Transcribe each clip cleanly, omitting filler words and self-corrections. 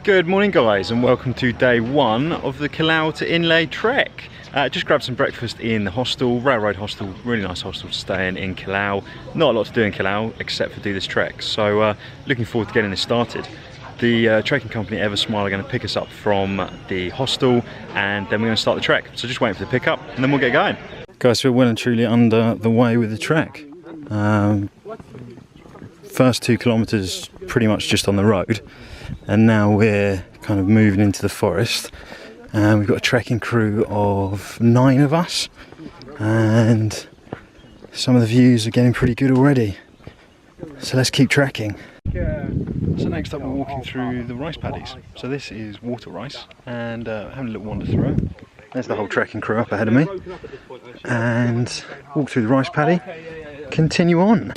Good morning guys, and welcome to day one of the Kalaw to Inle trek. Just grabbed some breakfast in the hostel, Railroad Hostel, really nice hostel to stay in Kalaw. Not a lot to do in Kalaw except for do this trek, so looking forward to getting this started. The trekking company Eversmile are going to pick us up from the hostel, and then we're going to start the trek. So just waiting for the pickup and then we'll get going. Guys, we're well and truly under the way with the trek. First 2 kilometres pretty much just on the road, and now we're kind of moving into the forest, and we've got a trekking crew of 9 of us, and some of the views are getting pretty good already, so let's keep trekking. So next up we're walking through the rice paddies. So this is water rice, and having a little wander through it. There's the whole trekking crew up ahead of me, and walk through the rice paddy, continue on.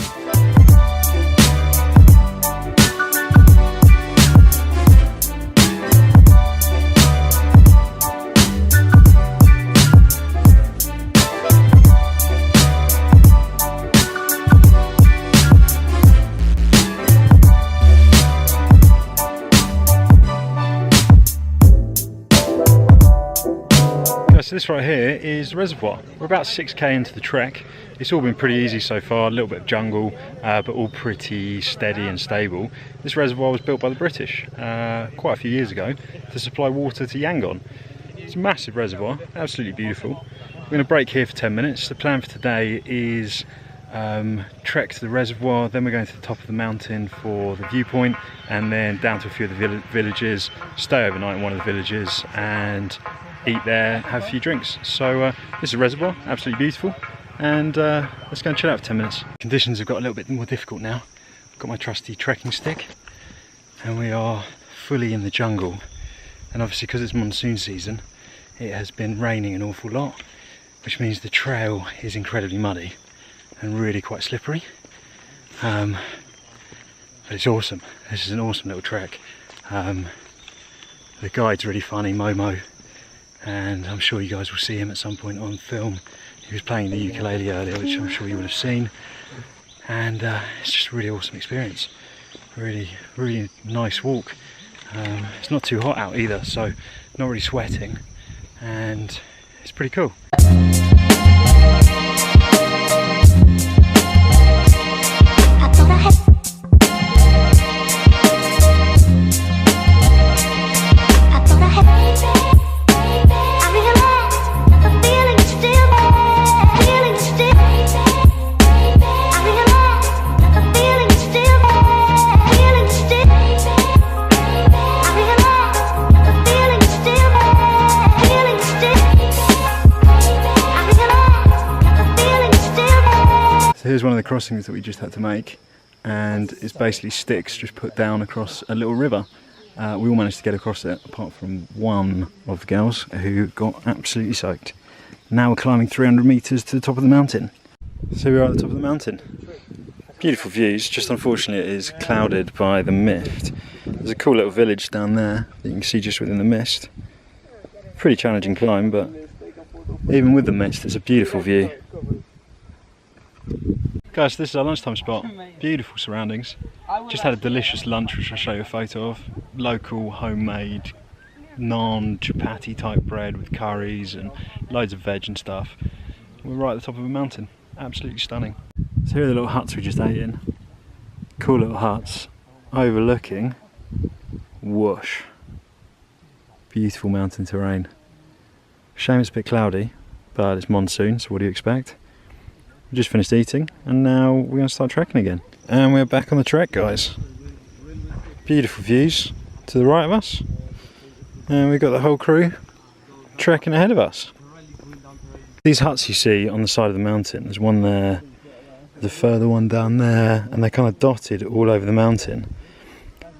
So this right here is the reservoir. We're about 6k into the trek. It's all been pretty easy so far, a little bit of jungle, but all pretty steady and stable. This reservoir was built by the British quite a few years ago to supply water to Yangon. It's a massive reservoir, absolutely beautiful. We're going to break here for 10 minutes. The plan for today is trek to the reservoir, then we're going to the top of the mountain for the viewpoint, and then down to a few of the villages, stay overnight in one of the villages and eat there, have a few drinks. So this is a reservoir, absolutely beautiful, and let's go and chill out for 10 minutes. Conditions have got a little bit more difficult now. I've got my trusty trekking stick, and we are fully in the jungle, and obviously because it's monsoon season it has been raining an awful lot, which means the trail is incredibly muddy and really quite slippery, but it's awesome. This is an awesome little trek. The guide's really funny, Momo, and I'm sure you guys will see him at some point on film. He was playing the ukulele earlier, which I'm sure you would have seen, and it's just a really awesome experience. Really nice walk. It's not too hot out either, so not really sweating, and it's pretty cool. So here's one of the crossings that we just had to make, and it's basically sticks just put down across a little river. We all managed to get across it, apart from one of the girls who got absolutely soaked. Now we're climbing 300 metres to the top of the mountain. So we're at the top of the mountain. Beautiful views, just unfortunately it is clouded by the mist. There's a cool little village down there that you can see just within the mist. Pretty challenging climb, but even with the mist it's a beautiful view. Guys, this is our lunchtime spot. Beautiful surroundings. Just had a delicious lunch, which I'll show you a photo of. Local, homemade, naan, chapati type bread with curries and loads of veg and stuff. We're right at the top of a mountain. Absolutely stunning. So here are the little huts we just ate in. Cool little huts overlooking whoosh. Beautiful mountain terrain. Shame it's a bit cloudy, but it's monsoon, so what do you expect? We just finished eating, and now we're going to start trekking again. And we're back on the trek, guys. Beautiful views to the right of us, and we've got the whole crew trekking ahead of us. These huts you see on the side of the mountain, there's one there, the further one down there, and they're kind of dotted all over the mountain.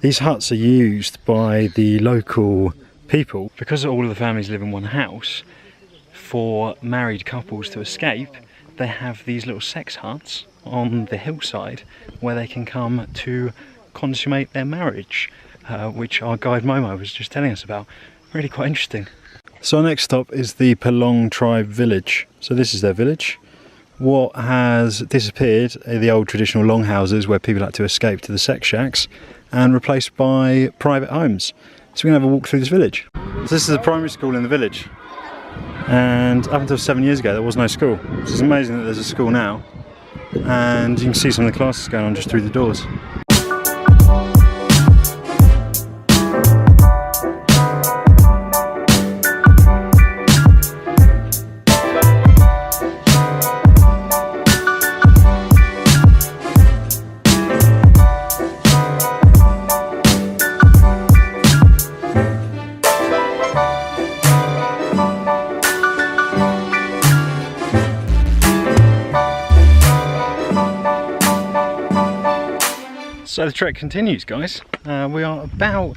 These huts are used by the local people, because all of the families live in one house. For married couples to escape, they have these little sex huts on the hillside where they can come to consummate their marriage, which our guide Momo was just telling us about. Really quite interesting. So our next stop is the Perlong tribe village. So this is their village. What has disappeared are the old traditional longhouses where people had to escape to the sex shacks, and replaced by private homes. So we're going to have a walk through this village. So this is a primary school in the village. And up until 7 years ago there was no school. So it's amazing that there's a school now. And you can see some of the classes going on just through the doors. So the trek continues, guys. We are about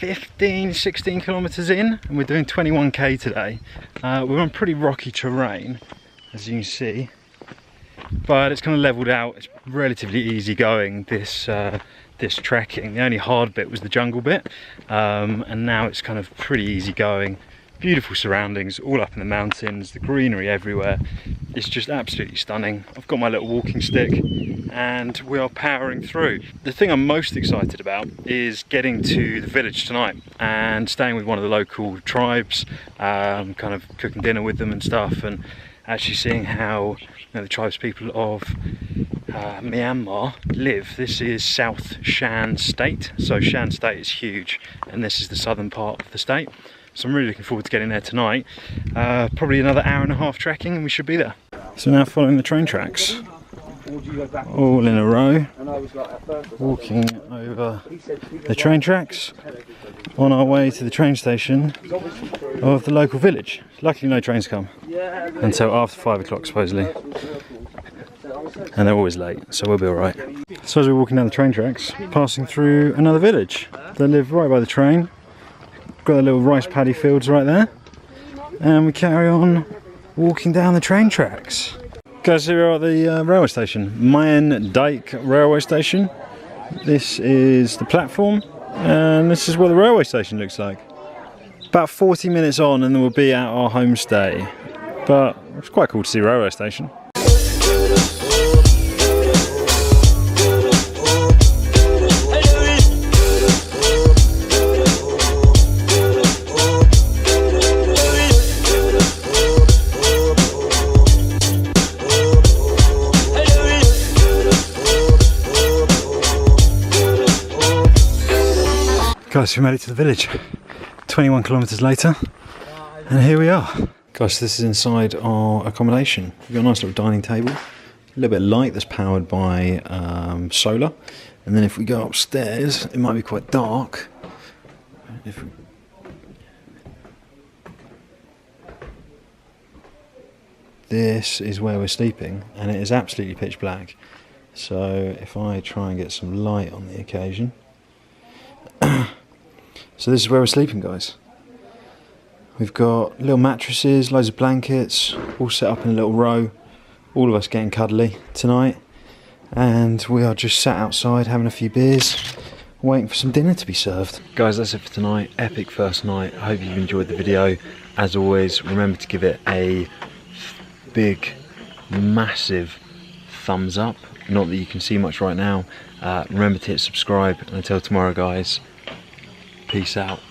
16 kilometers in and we're doing 21k today. We're on pretty rocky terrain, as you can see, but it's kind of leveled out. It's relatively easy going, this trekking. The only hard bit was the jungle bit, and now it's kind of pretty easy going. Beautiful surroundings, all up in the mountains, the greenery everywhere. It's just absolutely stunning. I've got my little walking stick and we are powering through. The thing I'm most excited about is getting to the village tonight and staying with one of the local tribes, kind of cooking dinner with them and stuff, and actually seeing how the tribes people of Myanmar live. This is South Shan State, so Shan State is huge and this is the southern part of the state. So I'm really looking forward to getting there tonight. Probably another hour and a half trekking and we should be there. So now following the train tracks, all in a row, walking over the train tracks on our way to the train station of the local village. Luckily no trains come until after 5 o'clock supposedly, and they're always late, so we'll be alright. So as we're walking down the train tracks, passing through another village. They live right by the train. Got the little rice paddy fields right there, and we carry on walking down the train tracks. Guys, here we are at the railway station, Mayan Dike railway station. This is the platform, and this is what the railway station looks like. About 40 minutes on and then we'll be at our homestay, but it's quite cool to see a railway station. Guys, we made it to the village 21 kilometers later, and here we are. Guys, this is inside our accommodation. We've got a nice little dining table, a little bit light, that's powered by solar, and then if we go upstairs it might be quite dark. This is where we're sleeping and it is absolutely pitch black, so if I try and get some light on the occasion. So this is where we're sleeping, guys. We've got little mattresses, loads of blankets, all set up in a little row. All of us getting cuddly tonight. And we are just sat outside having a few beers, waiting for some dinner to be served. Guys, that's it for tonight. Epic first night. I hope you've enjoyed the video. As always, remember to give it a big, massive thumbs up. Not that you can see much right now. Remember to hit subscribe. And until tomorrow, guys. Peace out.